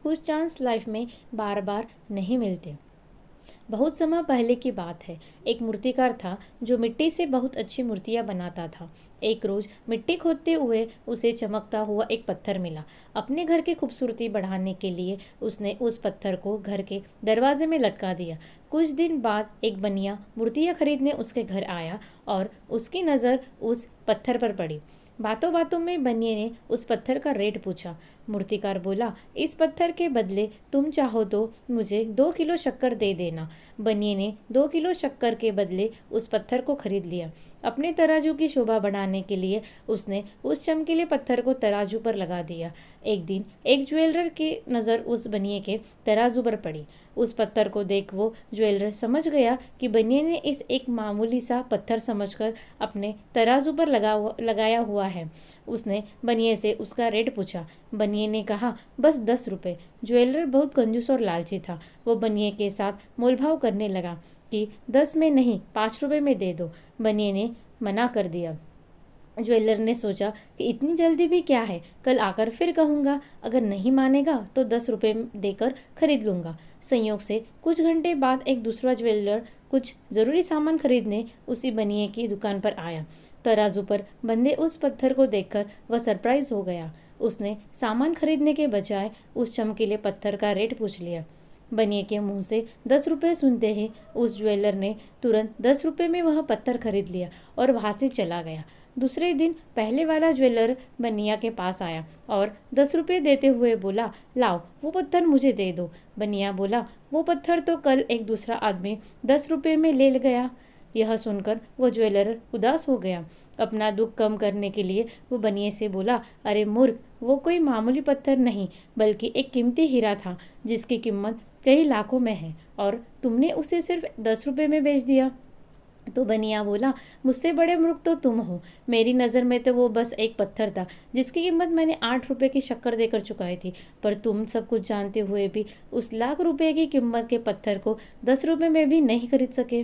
कुछ chance life में बार बार नहीं मिलते। बहुत समय पहले की बात है। एक मूर्तिकार था जो मिट्टी से बहुत अच्छी मूर्तियां बनाता था। एक रोज मिट्टी खोदते हुए उसे चमकता हुआ एक पत्थर मिला। अपने घर की खूबसूरती बढ़ाने के लिए उसने उस पत्थर को घर के दरवाजे में लटका दिया। कुछ दिन बाद एक बनिया मूर्तियां खरीदने उसके घर आया और उसकी नज़र उस पत्थर पर पड़ी। बातों बातों में बनिए ने उस पत्थर का रेट पूछा। मूर्तिकार बोला, इस पत्थर के बदले तुम चाहो तो मुझे 2 किलो शक्कर दे देना। बनिए ने 2 किलो शक्कर के बदले उस पत्थर को खरीद लिया। अपने तराजू की शोभा बढ़ाने के लिए उसने उस चमकीले पत्थर को तराजू पर लगा दिया। एक दिन एक ज्वेलर की नज़र उस बनिए के तराजू पर पड़ी। उस पत्थर को देख वो ज्वेलर समझ गया कि बनिए ने इस एक मामूली सा पत्थर समझकर अपने तराजू पर लगाया हुआ है। उसने बनिए से उसका रेट पूछा। बनिए ने कहा, बस 10 रुपये। ज्वेलर बहुत कंजूस और लालची था। वो बनिए के साथ मोलभाव करने लगा कि 10 में नहीं, 5 रुपये में दे दो। बनिए ने मना कर दिया। ज्वेलर ने सोचा कि इतनी जल्दी भी क्या है, कल आकर फिर कहूँगा। अगर नहीं मानेगा तो 10 रुपये देकर खरीद लूँगा। संयोग से कुछ घंटे बाद एक दूसरा ज्वेलर कुछ ज़रूरी सामान खरीदने उसी बनिए की दुकान पर आया। तराजू पर बंधे उस पत्थर को देखकर वह सरप्राइज हो गया। उसने सामान खरीदने के बजाय उस चमकीले पत्थर का रेट पूछ लिया। बनिए के मुंह से 10 रुपये सुनते ही उस ज्वेलर ने तुरंत 10 रुपये में वह पत्थर खरीद लिया और वहाँ से चला गया। दूसरे दिन पहले वाला ज्वेलर बनिया के पास आया और 10 रुपये देते हुए बोला, लाओ वो पत्थर मुझे दे दो। बनिया बोला, वो पत्थर तो कल एक दूसरा आदमी 10 रुपये में ले गया। यह सुनकर वो ज्वेलर उदास हो गया। अपना दुख कम करने के लिए वो बनिए से बोला, अरे मूर्ख, वो कोई मामूली पत्थर नहीं बल्कि एक कीमती हीरा था जिसकी कीमत कई लाखों में है और तुमने उसे सिर्फ 10 रुपये में बेच दिया। तो बनिया बोला, मुझसे बड़े मूर्ख तो तुम हो। मेरी नज़र में तो वो बस एक पत्थर था जिसकी कीमत मैंने 8 रुपये की शक्कर देकर चुकाई थी, पर तुम सब कुछ जानते हुए भी उस लाख रुपए की कीमत के पत्थर को 10 रुपये में भी नहीं खरीद सके।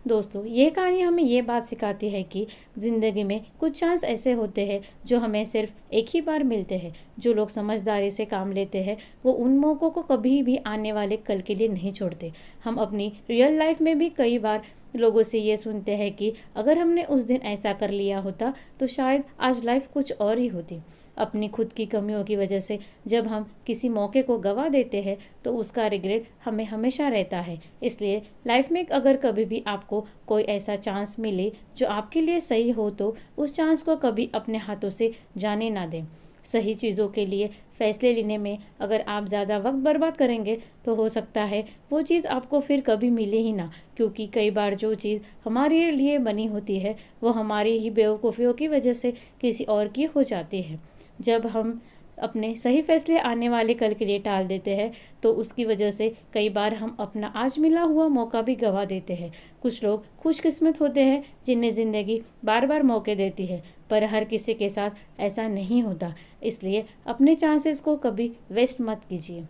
दोस्तों, ये कहानी हमें ये बात सिखाती है कि ज़िंदगी में कुछ चांस ऐसे होते हैं जो हमें सिर्फ एक ही बार मिलते हैं। जो लोग समझदारी से काम लेते हैं वो उन मौक़ों को कभी भी आने वाले कल के लिए नहीं छोड़ते। हम अपनी रियल लाइफ में भी कई बार लोगों से ये सुनते हैं कि अगर हमने उस दिन ऐसा कर लिया होता तो शायद आज लाइफ कुछ और ही होती। अपनी खुद की कमियों की वजह से जब हम किसी मौके को गंवा देते हैं तो उसका रिग्रेट हमें हमेशा रहता है। इसलिए लाइफ में अगर कभी भी आपको कोई ऐसा चांस मिले जो आपके लिए सही हो तो उस चांस को कभी अपने हाथों से जाने ना दें। सही चीज़ों के लिए फैसले लेने में अगर आप ज़्यादा वक्त बर्बाद करेंगे तो हो सकता है वो चीज़ आपको फिर कभी मिले ही ना, क्योंकि कई बार जो चीज़ हमारे लिए बनी होती है वो हमारी ही बेवकूफ़ियों की वजह से किसी और की हो जाती है। जब हम अपने सही फैसले आने वाले कल के लिए टाल देते हैं तो उसकी वजह से कई बार हम अपना आज मिला हुआ मौका भी गंवा देते हैं। कुछ लोग खुशकिस्मत होते हैं जिन्हें ज़िंदगी बार बार मौके देती है, पर हर किसी के साथ ऐसा नहीं होता। इसलिए अपने चांसेस को कभी वेस्ट मत कीजिए।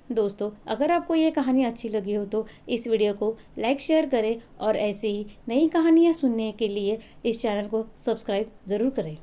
दोस्तों, अगर आपको ये कहानी अच्छी लगी हो तो इस वीडियो को लाइक शेयर करें और ऐसे ही नई कहानियाँ सुनने के लिए इस चैनल को सब्सक्राइब ज़रूर करें।